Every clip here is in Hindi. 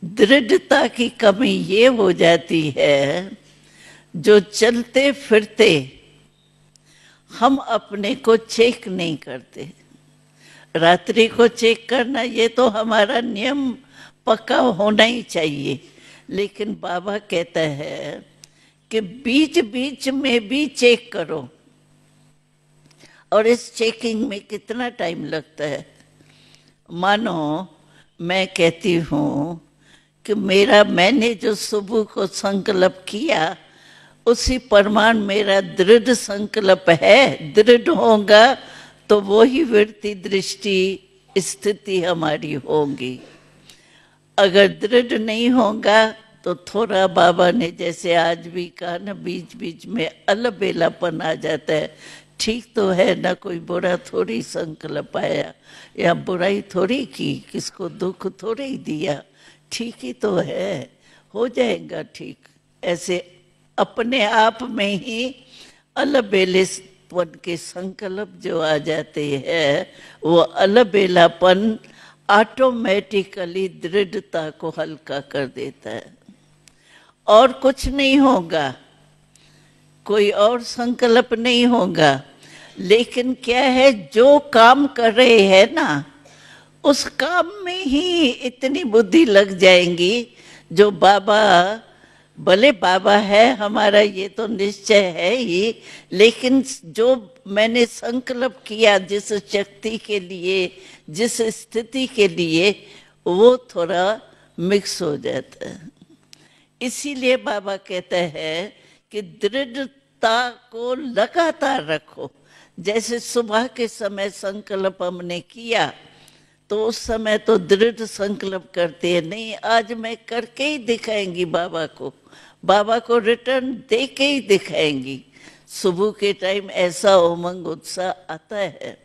दृढ़ता की कमी ये हो जाती है, जो चलते फिरते हम अपने को चेक नहीं करते। रात्रि को चेक करना ये तो हमारा नियम पक्का होना ही चाहिए, लेकिन बाबा कहता है कि बीच बीच में भी चेक करो। और इस चेकिंग में कितना टाइम लगता है? मानो मैं कहती हूँ कि मैंने जो सुबह को संकल्प किया, उसी प्रमाण मेरा दृढ़ संकल्प है। दृढ़ होगा तो वो ही वृत्ति दृष्टि स्थिति हमारी होगी। अगर दृढ़ नहीं होगा तो थोड़ा, बाबा ने जैसे आज भी कहा ना, बीच बीच में अलबेलापन आ जाता है। ठीक तो है ना, कोई बुरा थोड़ी संकल्प आया या बुराई थोड़ी की, किसको दुख थोड़ी ही दिया, ठीक ही तो है, हो जाएगा ठीक। ऐसे अपने आप में ही अलबेलेपन के संकल्प जो आ जाते हैं, वो अलबेलापन ऑटोमेटिकली दृढ़ता को हल्का कर देता है। और कुछ नहीं होगा, कोई और संकल्प नहीं होगा, लेकिन क्या है, जो काम कर रहे हैं ना, उस काम में ही इतनी बुद्धि लग जाएंगी, जो बाबा, भले बाबा है हमारा, ये तो निश्चय है ही, लेकिन जो मैंने संकल्प किया जिस शक्ति के लिए, जिस स्थिति के लिए, वो थोड़ा मिक्स हो जाता है। इसीलिए बाबा कहते हैं कि दृढ़ता को लगातार रखो। जैसे सुबह के समय संकल्प हमने किया, तो उस समय तो दृढ़ संकल्प करते हैं, नहीं आज मैं करके ही दिखाएंगी बाबा को रिटर्न दे के ही दिखाएंगी। सुबह के टाइम ऐसा उमंग उत्साह आता है,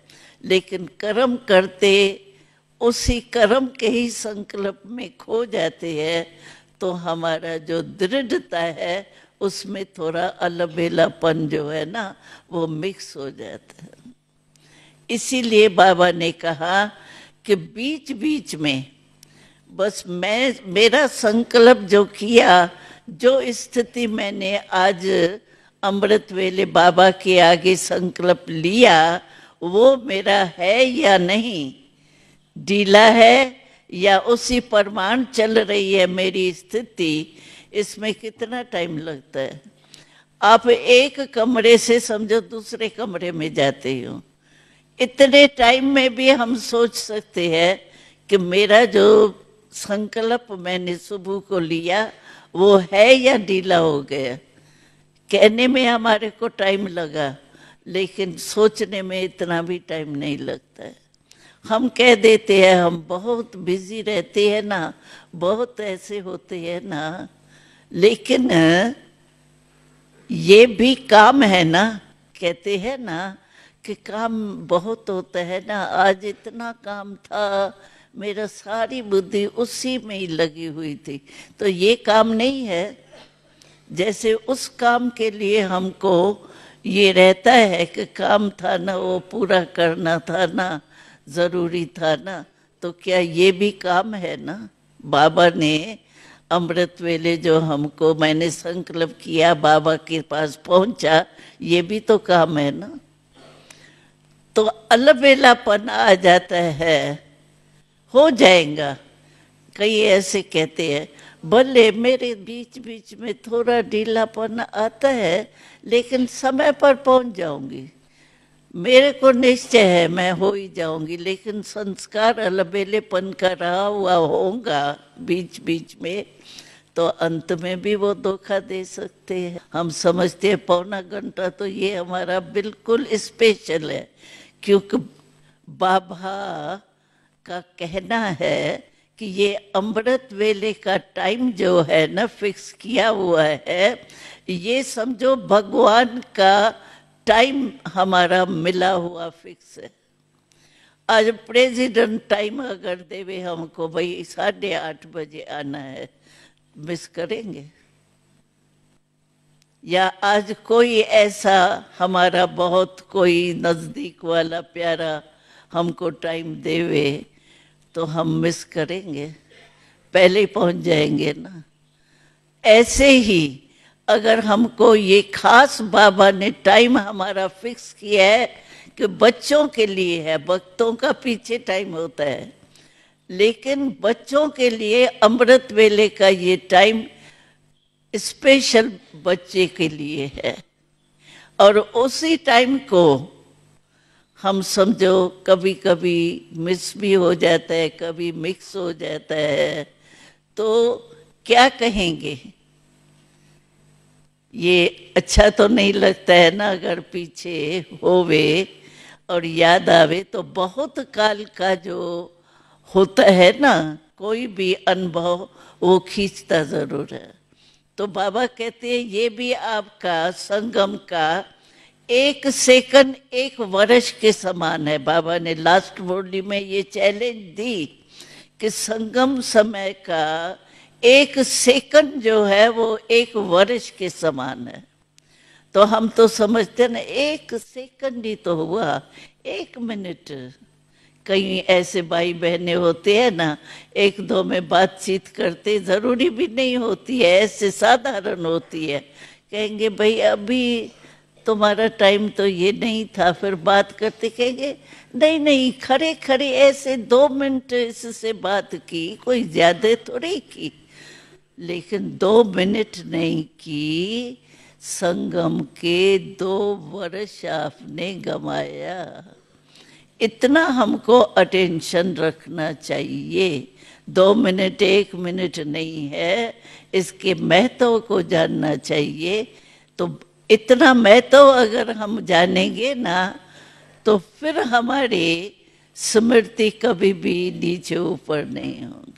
लेकिन कर्म करते उसी कर्म के ही संकल्प में खो जाते हैं, तो हमारा जो दृढ़ता है उसमें थोड़ा अलबेलापन जो है ना, वो मिक्स हो जाता है। इसीलिए बाबा ने कहा कि बीच बीच में बस मेरा संकल्प जो किया, जो स्थिति मैंने आज अमृत वेले बाबा के आगे संकल्प लिया, वो मेरा है या नहीं, ढीला है या उसी प्रमाण चल रही है मेरी स्थिति, इसमें कितना टाइम लगता है। आप एक कमरे से समझो दूसरे कमरे में जाते हो, इतने टाइम में भी हम सोच सकते हैं कि मेरा जो संकल्प मैंने सुबह को लिया वो है या ढीला हो गया। कहने में हमारे को टाइम लगा, लेकिन सोचने में इतना भी टाइम नहीं लगता है। हम कह देते हैं हम बहुत बिजी रहते हैं ना, बहुत ऐसे होते हैं ना, लेकिन ये भी काम है ना। कहते हैं ना कि काम बहुत होता है ना, आज इतना काम था, मेरा सारी बुद्धि उसी में ही लगी हुई थी, तो ये काम नहीं है। जैसे उस काम के लिए हमको ये रहता है कि काम था ना, वो पूरा करना था ना, जरूरी था ना, तो क्या ये भी काम है ना। बाबा ने अमृत वेले जो हमको, मैंने संकल्प किया, बाबा के पास पहुंचा, ये भी तो काम है ना। तो अलबेलापन आ जाता है, हो जाएगा। कई ऐसे कहते हैं भले मेरे बीच बीच में थोड़ा ढीलापन आता है, लेकिन समय पर पहुंच जाऊंगी, मेरे को निश्चय है मैं हो ही जाऊंगी, लेकिन संस्कार अलबेलेपन का रहा हुआ होगा बीच बीच में, तो अंत में भी वो धोखा दे सकते हैं। हम समझते हैं पौना घंटा तो ये हमारा बिल्कुल स्पेशल है, क्योंकि बाबा का कहना है कि ये अमृत वेले का टाइम जो है ना, फिक्स किया हुआ है, ये समझो भगवान का टाइम हमारा मिला हुआ फिक्स है। आज प्रेसिडेंट टाइम अगर देवे हमको, भाई 8:30 बजे आना है, मिस करेंगे? या आज कोई ऐसा हमारा बहुत कोई नजदीक वाला प्यारा हमको टाइम देवे, तो हम मिस करेंगे? पहले ही पहुंच जाएंगे ना। ऐसे ही अगर हमको ये खास बाबा ने टाइम हमारा फिक्स किया है कि बच्चों के लिए है, भक्तों का पीछे टाइम होता है, लेकिन बच्चों के लिए अमृत वेले का ये टाइम स्पेशल बच्चे के लिए है। और उसी टाइम को हम समझो कभी कभी मिस भी हो जाता है, कभी मिक्स हो जाता है, तो क्या कहेंगे? ये अच्छा तो नहीं लगता है ना, अगर पीछे होवे और याद आवे तो बहुत काल का जो होता है ना कोई भी अनुभव, वो खींचता जरूर है। तो बाबा कहते हैं ये भी आपका संगम का 1 सेकंड 1 वर्ष के समान है। बाबा ने लास्ट मुरली में ये चैलेंज दी कि संगम समय का 1 सेकंड जो है वो 1 वर्ष के समान है। तो हम तो समझते हैं ना 1 सेकंड ही तो हुआ, 1 मिनट। कई ऐसे भाई बहनें होते हैं ना, 1-2 में बातचीत करते, जरूरी भी नहीं होती है, ऐसे साधारण होती है, कहेंगे भाई अभी तुम्हारा टाइम तो ये नहीं था, फिर बात करते कहेंगे नहीं नहीं, खड़े खड़े ऐसे 2 मिनट इससे बात की, कोई ज्यादा थोड़ी की, लेकिन 2 मिनट नहीं की, संगम के 2 वर्ष आपने गमाया। इतना हमको अटेंशन रखना चाहिए। 2 मिनट 1 मिनट नहीं है, इसके महत्व को जानना चाहिए। तो इतना महत्व अगर हम जानेंगे ना, तो फिर हमारी स्मृति कभी भी नीचे ऊपर नहीं होगी।